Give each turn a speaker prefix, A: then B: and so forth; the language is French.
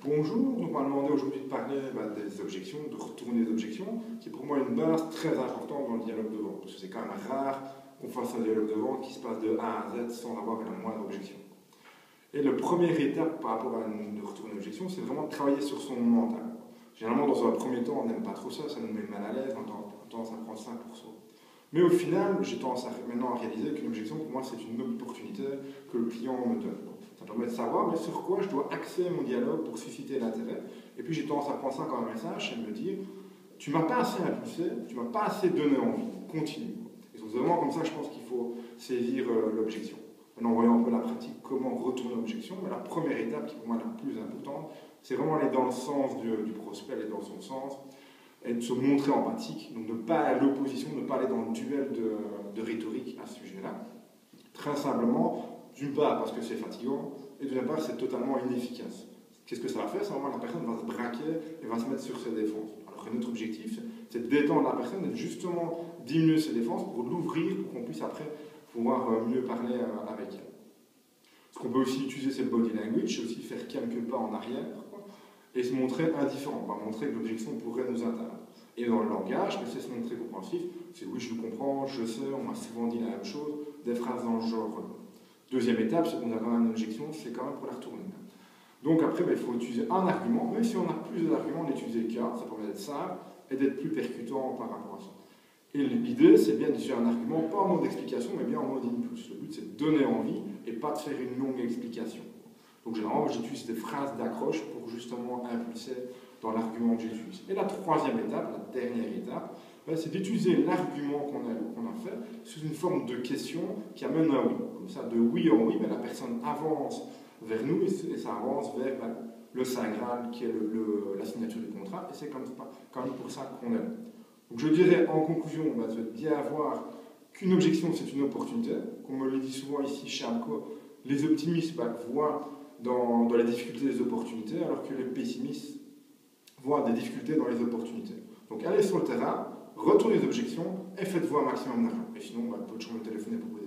A: Bonjour, donc on m'a demandé aujourd'hui de parler des objections, de retourner des objections, qui est pour moi une base très importante dans le dialogue de vente, parce que c'est quand même rare qu'on fasse un dialogue de vente qui se passe de A à Z sans avoir la moindre objection. Et la première étape par rapport à une retourner une objection, c'est vraiment de travailler sur son mental. Généralement, dans un premier temps, on n'aime pas trop ça nous met mal à l'aise, on a tendance à prendre ça pour soi. Mais au final, j'ai tendance maintenant à réaliser qu'une objection, pour moi, c'est une opportunité que le client me donne. Ça permet de savoir mais sur quoi je dois axer mon dialogue pour susciter l'intérêt. Et puis j'ai tendance à prendre ça comme un message et me dire, tu m'as pas assez impulsé, tu m'as pas assez donné envie, continue. Et c'est vraiment comme ça, je pense qu'il faut saisir l'objection. Maintenant, voyons un peu la pratique, comment retourner l'objection. Mais la première étape, qui est pour moi la plus importante, c'est vraiment aller dans le sens du prospect, aller dans son sens, et de se montrer empathique, donc ne pas aller à l'opposition, ne pas aller dans le duel de rhétorique à ce sujet-là. Très simplement, d'une part parce que c'est fatigant, et d'une part c'est totalement inefficace. Qu'est-ce que ça va faire? C'est vraiment la personne va se braquer et va se mettre sur ses défenses. Alors que notre objectif, c'est de détendre la personne et de justement diminuer ses défenses pour l'ouvrir, pour qu'on puisse après pouvoir mieux parler avec elle. Ce qu'on peut aussi utiliser, c'est le body language, aussi faire quelques pas en arrière, et se montrer indifférent. On va montrer que l'objection pourrait nous atteindre. Et dans le langage, c'est se montrer compréhensif, c'est oui, je le comprends, je sais, on m'a souvent dit la même chose, des phrases dans le genre. Deuxième étape, c'est qu'on a quand même une objection, c'est quand même pour la retourner. Donc après, il faut utiliser un argument, même si on a plusieurs arguments, d'utiliser qu'un, ça permet d'être simple et d'être plus percutant par rapport à ça. Et l'idée, c'est bien d'utiliser un argument, pas en mode explication, mais bien en mode impulse. Le but, c'est de donner envie et pas de faire une longue explication. Donc généralement, j'utilise des phrases d'accroche pour justement impulser dans l'argument que j'utilise. Et la troisième étape, la dernière étape, c'est d'utiliser l'argument qu'on a fait sous une forme de question qui amène un oui. Comme ça, de oui en oui, mais la personne avance vers nous et ça avance vers le Saint Graal qui est la signature du contrat. Et c'est quand même pour ça qu'on est là. Donc je dirais en conclusion, de bien voir qu'une objection c'est une opportunité. Comme on me le dit souvent ici chez Amco, les optimistes voient dans les difficultés des opportunités, alors que les pessimistes voient des difficultés dans les opportunités. Donc allez sur le terrain, retournez les objections et faites-vous un maximum d'argent. Et sinon, vous pouvez toujours me téléphoner pour vous aider.